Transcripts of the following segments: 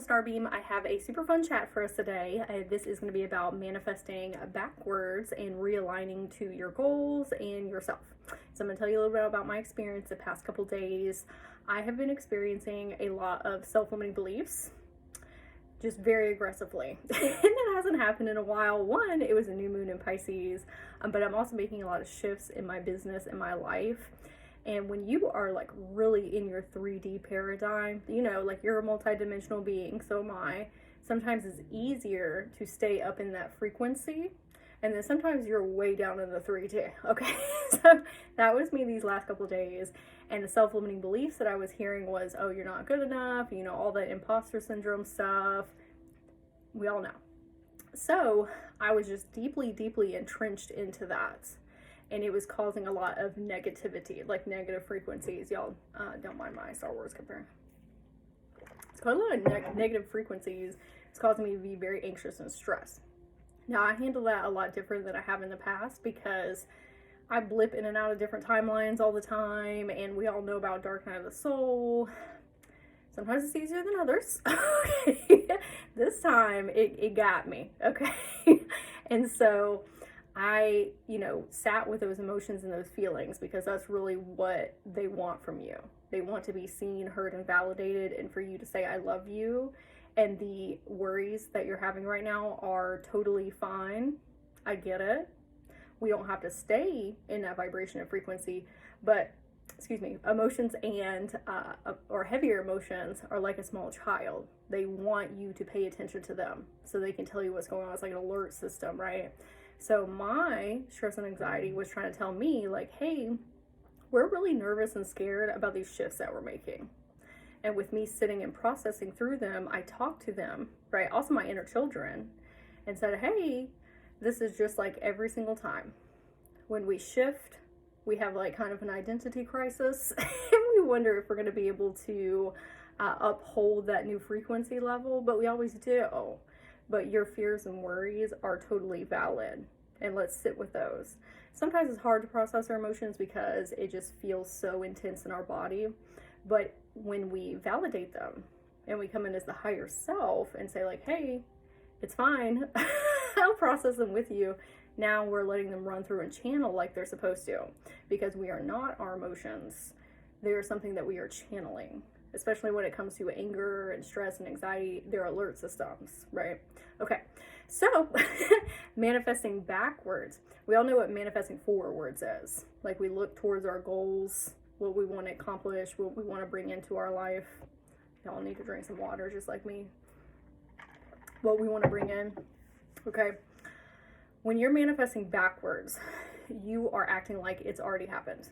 Starbeam, I have a super fun chat for us today. This is going to be about manifesting backwards and realigning to your goals and yourself. So I'm going to tell you a little bit about my experience the past couple days. I have been experiencing a lot of self-limiting beliefs, just very aggressively. And that hasn't happened in a while. One, it was a new moon in Pisces, but I'm also making a lot of shifts in my business and my life. And when you are like really in your 3D paradigm, like you're a multidimensional being, so am I. Sometimes it's easier to stay up in that frequency. And then sometimes you're way down in the 3D. Okay. So that was me these last couple of days. And the self-limiting beliefs that I was hearing was, oh, you're not good enough. All that imposter syndrome stuff. We all know. So I was just deeply, deeply entrenched into that. And it was causing a lot of negativity, like negative frequencies. Y'all don't mind my Star Wars comparing. It's causing a lot of negative frequencies. It's causing me to be very anxious and stressed. Now, I handle that a lot different than I have in the past because I blip in and out of different timelines all the time. And we all know about Dark Night of the Soul. Sometimes it's easier than others. This time, it got me, okay? And so I, sat with those emotions and those feelings because that's really what they want from you. They want to be seen, heard, and validated, and for you to say, I love you. And the worries that you're having right now are totally fine. I get it. We don't have to stay in that vibration and frequency, but, emotions and, or heavier emotions are like a small child. They want you to pay attention to them so they can tell you what's going on. It's like an alert system, right? So my stress and anxiety was trying to tell me like, hey, we're really nervous and scared about these shifts that we're making. And with me sitting and processing through them, I talked to them, right? Also my inner children, and said, hey, this is just like every single time. When we shift, we have like kind of an identity crisis and we wonder if we're going to be able to uphold that new frequency level, but we always do. But your fears and worries are totally valid, and let's sit with those. Sometimes it's hard to process our emotions because it just feels so intense in our body, but when we validate them and we come in as the higher self and say like, hey, it's fine, I'll process them with you. Now we're letting them run through and channel like they're supposed to, because we are not our emotions. They are something that we are channeling. Especially when it comes to anger and stress and anxiety, they're alert systems, right? Okay, so manifesting backwards. We all know what manifesting forwards is. Like we look towards our goals, what we want to accomplish, what we want to bring into our life. Y'all need to drink some water just like me. What we want to bring in, okay? When you're manifesting backwards, you are acting like it's already happened.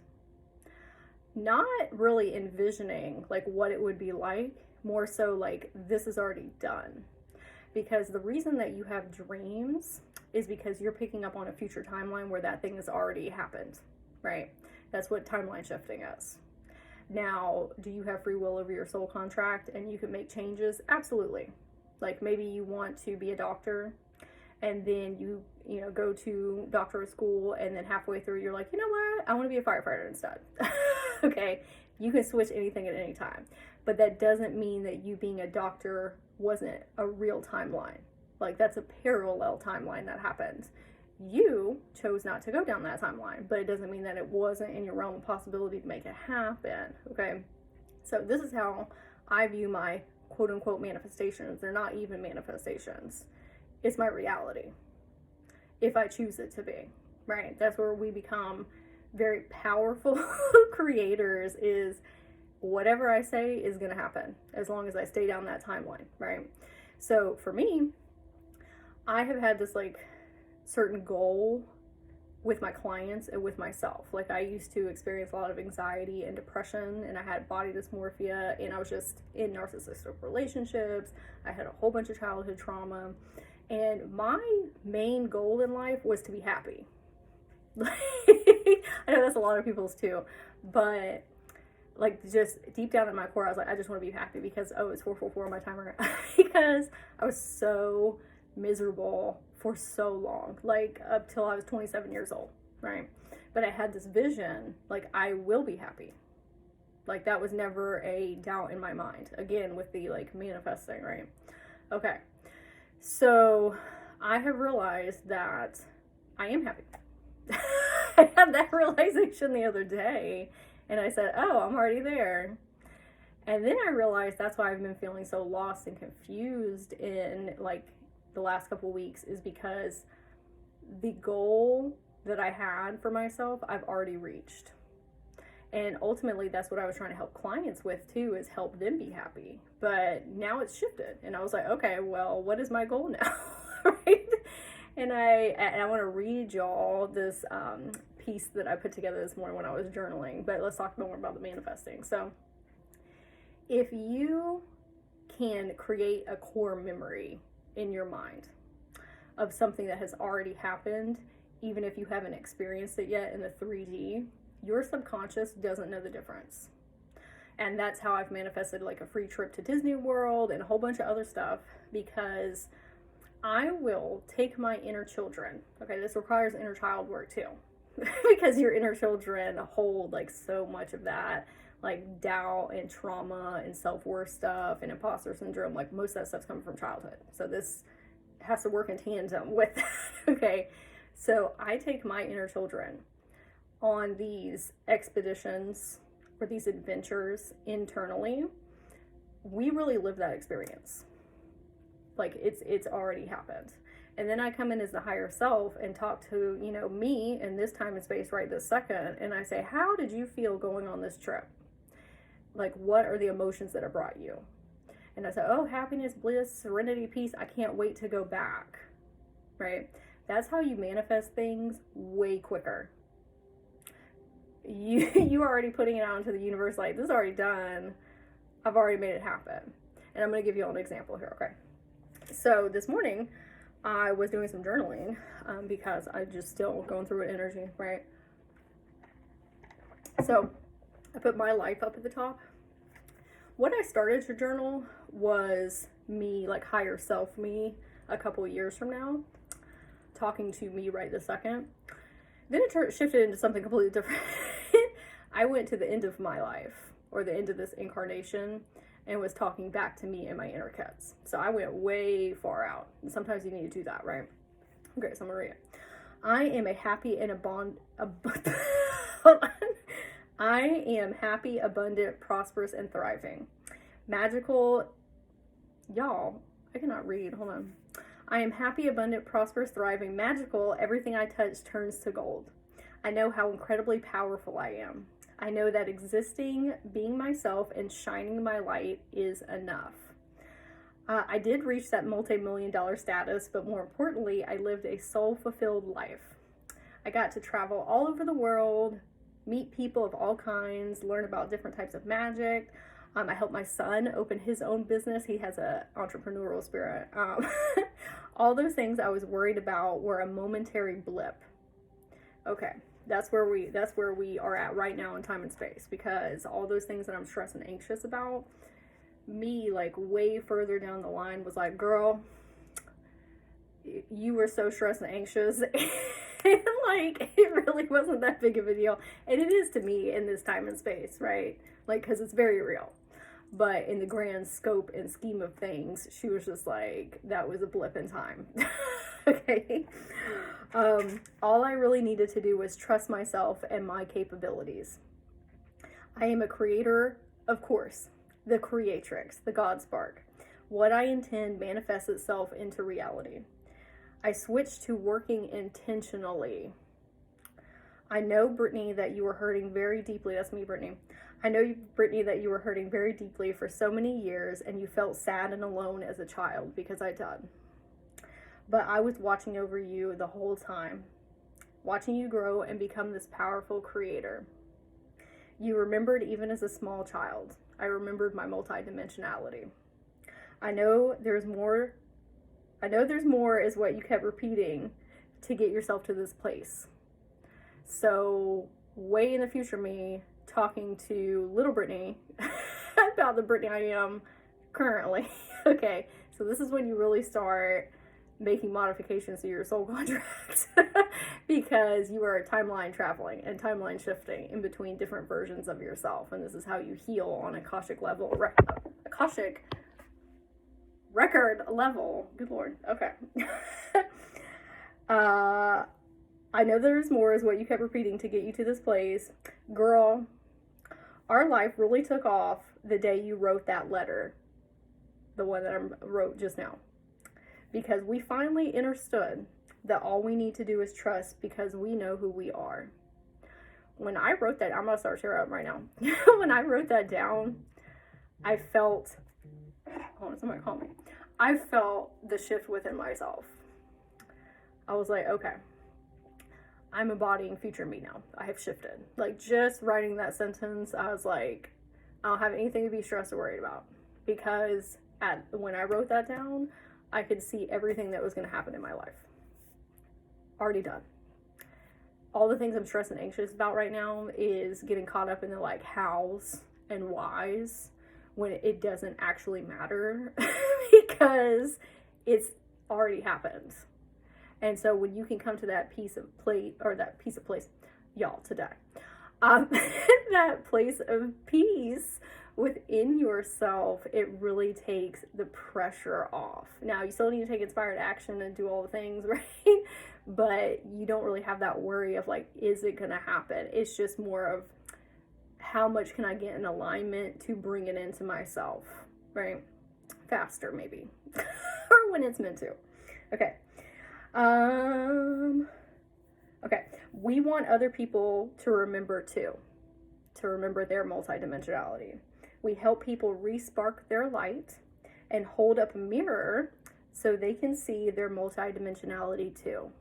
Not really envisioning like what it would be like, more so like this is already done. Because the reason that you have dreams is because you're picking up on a future timeline where that thing has already happened, right? That's what timeline shifting is. Now, do you have free will over your soul contract and you can make changes? Absolutely. Like maybe you want to be a doctor and then you go to doctorate school and then halfway through you're like, you know what? I want to be a firefighter instead. Okay, you can switch anything at any time, but that doesn't mean that you being a doctor wasn't a real timeline. Like that's a parallel timeline that happened. You chose not to go down that timeline, but it doesn't mean that it wasn't in your realm of possibility to make it happen. Okay, so this is how I view my quote unquote manifestations. They're not even manifestations. It's my reality if I choose it to be, right? That's where we become very powerful creators, is whatever I say is going to happen as long as I stay down that timeline, right? So for me, I have had this like certain goal with my clients and with myself. Like I used to experience a lot of anxiety and depression, and I had body dysmorphia, and I was just in narcissistic relationships. I had a whole bunch of childhood trauma, and my main goal in life was to be happy. I know that's a lot of people's too, but like just deep down in my core, I was like, I just want to be happy because, it's 444 on my timer. Because I was so miserable for so long, like up till I was 27 years old, right? But I had this vision, like I will be happy. Like, that was never a doubt in my mind. Again, with the like manifesting, right? Okay. So I have realized that I am happy. I had that realization the other day, and I said, oh, I'm already there. And then I realized that's why I've been feeling so lost and confused in like the last couple weeks, is because the goal that I had for myself, I've already reached. And ultimately, that's what I was trying to help clients with too, is help them be happy. But now it's shifted, and I was like, okay, well, what is my goal now? Right? And I want to read y'all this piece that I put together this morning when I was journaling. But let's talk more about the manifesting. So, if you can create a core memory in your mind of something that has already happened, even if you haven't experienced it yet in the 3D, your subconscious doesn't know the difference. And that's how I've manifested like a free trip to Disney World and a whole bunch of other stuff, because I will take my inner children. Okay, this requires inner child work too, because your inner children hold like so much of that, like doubt and trauma and self-worth stuff and imposter syndrome. Like, most of that stuff's coming from childhood. So this has to work in tandem with that. Okay, so I take my inner children on these expeditions or these adventures internally. We really live that experience. Like, it's already happened. And then I come in as the higher self and talk to, you know, me in this time and space right this second. And I say, how did you feel going on this trip? Like, what are the emotions that have brought you? And I say, oh, happiness, bliss, serenity, peace. I can't wait to go back. Right? That's how you manifest things way quicker. You are already putting it out into the universe, like, this is already done. I've already made it happen. And I'm going to give you all an example here, okay? So this morning, I was doing some journaling because I'm just still going through an energy, right? So I put my life up at the top. What I started to journal was me, like higher self me, a couple of years from now, talking to me right this second. Then it shifted into something completely different. I went to the end of my life, or the end of this incarnation, and was talking back to me and my inner kids. So I went way far out. And sometimes you need to do that, right? Okay, so I'm gonna read it. I am a happy and hold on. I am happy, abundant, prosperous, and thriving. Magical, y'all, I cannot read, hold on. I am happy, abundant, prosperous, thriving, magical. Everything I touch turns to gold. I know how incredibly powerful I am. I know that existing, being myself, and shining my light is enough. I did reach that multi-million-dollar status, but more importantly, I lived a soul-fulfilled life. I got to travel all over the world, meet people of all kinds, learn about different types of magic. I helped my son open his own business. He has an entrepreneurial spirit. All those things I was worried about were a momentary blip. Okay, that's where we are at right now in time and space, because all those things that I'm stressed and anxious about, me like way further down the line was like, girl, you were so stressed and anxious. And like, it really wasn't that big of a deal. And it is to me in this time and space, right? Like, because it's very real. But in the grand scope and scheme of things, she was just like, that was a blip in time. Okay. All I really needed to do was trust myself and my capabilities. I am a creator, of course, the creatrix, the God spark. What I intend manifests itself into reality. I switched to working intentionally. I know, Brittany, that you were hurting very deeply. That's me, Brittany. I know, Brittany, that you were hurting very deeply for so many years, and you felt sad and alone as a child, because I did. But I was watching over you the whole time, watching you grow and become this powerful creator. You remembered even as a small child. I remembered my multidimensionality. I know there's more is what you kept repeating to get yourself to this place. So way in the future me talking to little Brittany about the Brittany I am currently. Okay, so this is when you really start making modifications to your soul contract because you are timeline traveling and timeline shifting in between different versions of yourself. And this is how you heal on Akashic level, Akashic record level. Good Lord. Okay. I know there's more is what you kept repeating to get you to this place. Girl, our life really took off the day you wrote that letter. The one that I wrote just now. Because we finally understood that all we need to do is trust because we know who we are. When I wrote that, I'm going to start tearing up right now. When I wrote that down, I felt, hold on, somebody call me. I felt the shift within myself. I was like, okay, I'm embodying future me now. I have shifted. Like, just writing that sentence, I was like, I don't have anything to be stressed or worried about. Because when I wrote that down, I could see everything that was going to happen in my life. Already done. All the things I'm stressed and anxious about right now is getting caught up in the like hows and whys when it doesn't actually matter because it's already happened. And so when you can come to that piece of place, y'all, today, that place of peace within yourself, it really takes the pressure off. Now, you still need to take inspired action and do all the things, right? But you don't really have that worry of like, is it gonna happen? It's just more of how much can I get in alignment to bring it into myself, right? Faster, maybe, or when it's meant to. Okay. Okay. We want other people to remember too, to remember their multidimensionality. We help people re-spark their light and hold up a mirror so they can see their multidimensionality too.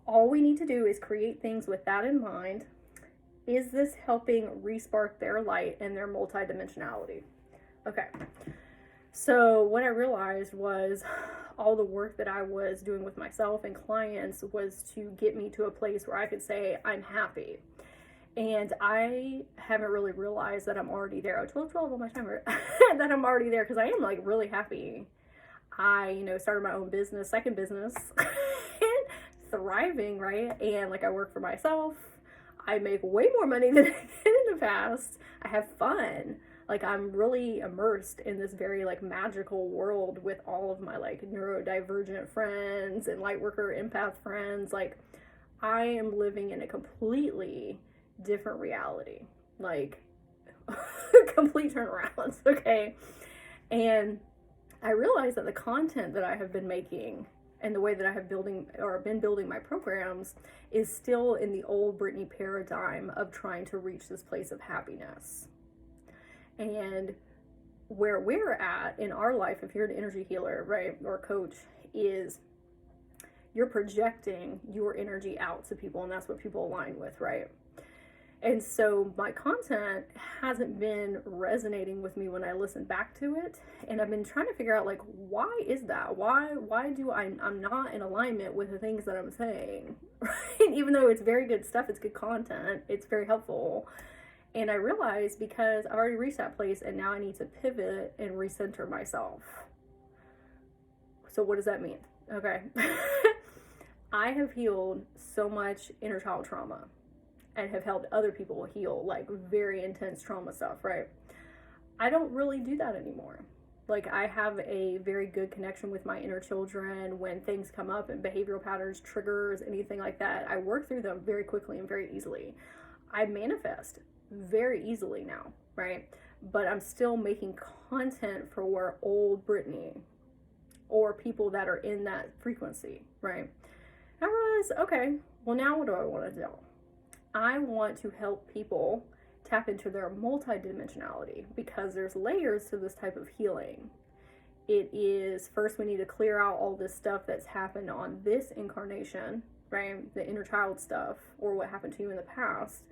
All we need to do is create things with that in mind. Is this helping re-spark their light and their multidimensionality? Okay. So what I realized was all the work that I was doing with myself and clients was to get me to a place where I could say, I'm happy. And I haven't really realized that I'm already there. Oh, 12 on my timer. That I'm already there because I am like really happy. I, started my own business, second business, and thriving, right? And like I work for myself. I make way more money than I did in the past. I have fun. Like I'm really immersed in this very like magical world with all of my like neurodivergent friends and light worker empath friends. Like I am living in a completely different reality, like complete turnarounds. Okay. And I realized that the content that I have been making and the way that I have been building my programs is still in the old Brittany paradigm of trying to reach this place of happiness. And where we're at in our life, if you're an energy healer, right, or coach, is you're projecting your energy out to people, and that's what people align with, right? And so my content hasn't been resonating with me when I listen back to it. And I've been trying to figure out, like, why is that? Why do I'm not in alignment with the things that I'm saying, right? Even though it's very good stuff, it's good content, it's very helpful. And I realized because I've already reached that place and now I need to pivot and recenter myself. So what does that mean? Okay. I have healed so much inner child trauma and have helped other people heal like very intense trauma stuff, right? I don't really do that anymore. Like I have a very good connection with my inner children when things come up and behavioral patterns, triggers, anything like that. I work through them very quickly and very easily. I manifest very easily now, right? But I'm still making content for old Brittany or people that are in that frequency, right? I realized, okay, well now what do I want to do? I want to help people tap into their multidimensionality because there's layers to this type of healing. It is, first we need to clear out all this stuff that's happened on this incarnation, right? The inner child stuff or what happened to you in the past.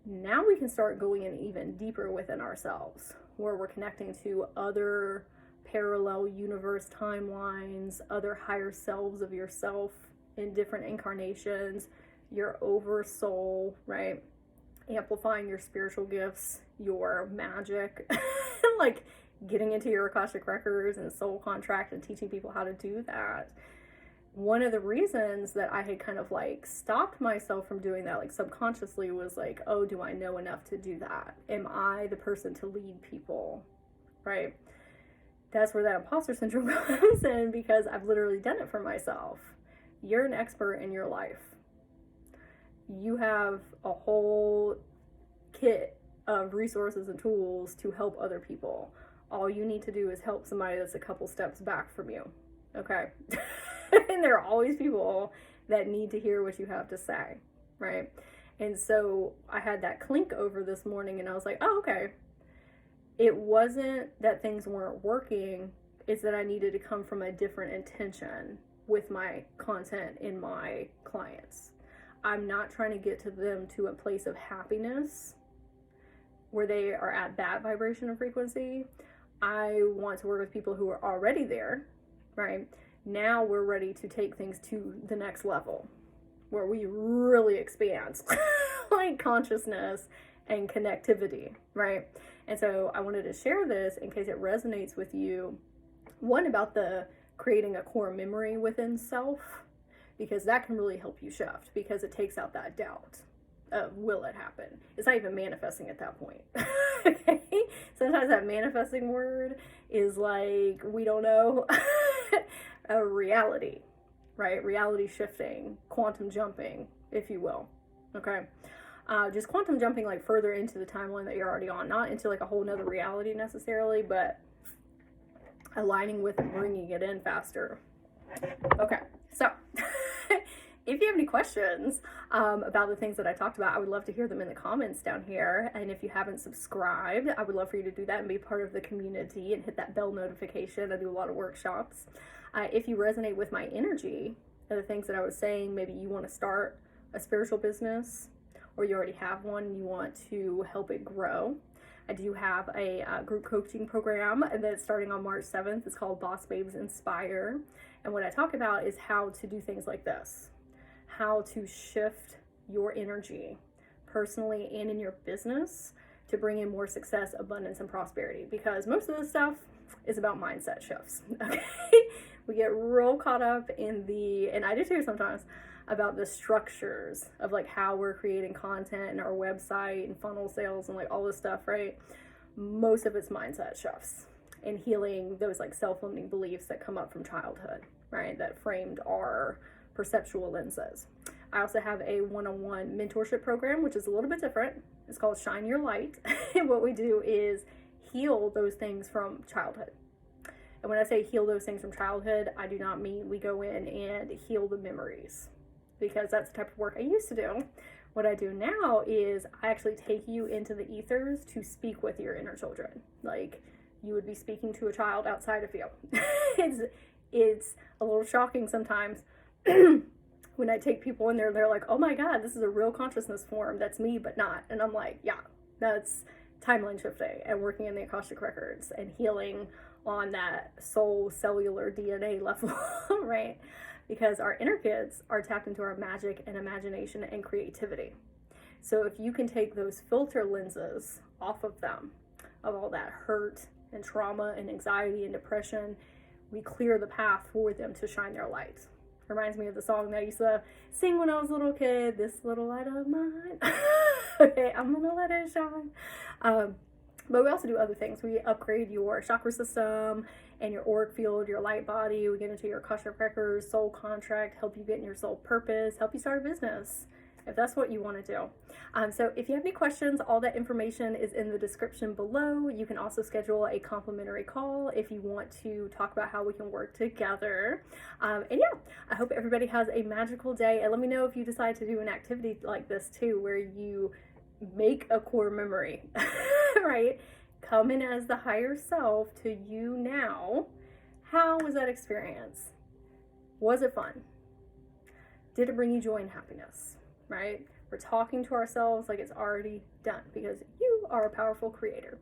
Now we can start going in even deeper within ourselves where we're connecting to other parallel universe timelines, other higher selves of yourself in different incarnations, your over soul, right? Amplifying your spiritual gifts, your magic, like getting into your Akashic records and soul contract and teaching people how to do that, one of the reasons that I had kind of like stopped myself from doing that, like subconsciously, was like, oh, do I know enough to do that? Am I the person to lead people? Right? That's where that imposter syndrome comes in, because I've literally done it for myself. You're an expert in your life. You have a whole kit of resources and tools to help other people. All you need to do is help somebody that's a couple steps back from you. Okay? And there are always people that need to hear what you have to say, right? And so I had that clink over this morning, and I was like, oh, okay. It wasn't that things weren't working, it's that I needed to come from a different intention with my content in my clients. I'm not trying to get to them to a place of happiness where they are at that vibration and frequency. I want to work with people who are already there, right? Now we're ready to take things to the next level where we really expand like consciousness and connectivity, right? And so I wanted to share this in case it resonates with you. One, about the creating a core memory within self, because that can really help you shift, because it takes out that doubt of, will it happen? It's not even manifesting at that point. Okay? Sometimes that manifesting word is like, we don't know. A reality, right? Reality shifting, quantum jumping, if you will. Okay? Just quantum jumping like further into the timeline that you're already on, not into like a whole nother reality necessarily, but aligning with and bringing it in faster. Okay, so if you have any questions about the things that I talked about, I would love to hear them in the comments down here. And if you haven't subscribed, I would love for you to do that and be part of the community and hit that bell notification. I do a lot of workshops. If you resonate with my energy and the things that I was saying, maybe you want to start a spiritual business, or you already have one and you want to help it grow, I do have a group coaching program that's starting on March 7th. It's called Boss Babes Inspire. And what I talk about is how to do things like this, how to shift your energy personally and in your business to bring in more success, abundance, and prosperity. Because most of this stuff is about mindset shifts. Okay? We get real caught up in and I do too sometimes, about the structures of like how we're creating content and our website and funnel sales and like all this stuff, right? Most of it's mindset shifts and healing those like self-limiting beliefs that come up from childhood, right? That framed our perceptual lenses. I also have a one-on-one mentorship program, which is a little bit different. It's called Shine Your Light. And what we do is heal those things from childhood. And when I say heal those things from childhood, I do not mean we go in and heal the memories, because that's the type of work I used to do. What I do now is I actually take you into the ethers to speak with your inner children. Like you would be speaking to a child outside of you. It's a little shocking sometimes when I take people in there, they're like, oh my God, this is a real consciousness form. That's me, but not. And I'm like, yeah, that's timeline shifting and working in the Akashic records and healing on that soul cellular DNA level, right? Because our inner kids are tapped into our magic and imagination and creativity. So if you can take those filter lenses off of them, of all that hurt and trauma and anxiety and depression, we clear the path for them to shine their light. Reminds me of the song that I used to sing when I was a little kid, this little light of mine. Okay, I'm gonna let it shine. But we also do other things. We upgrade your chakra system and your auric field, your light body. We get into your Akashic records, soul contract, help you get in your soul purpose, help you start a business, if that's what you want to do. So if you have any questions, all that information is in the description below. You can also schedule a complimentary call if you want to talk about how we can work together. And yeah, I hope everybody has a magical day. And let me know if you decide to do an activity like this too, where you make a core memory, right? Come in as the higher self to you now. How was that experience? Was it fun? Did it bring you joy and happiness, right? We're talking to ourselves like it's already done, because you are a powerful creator.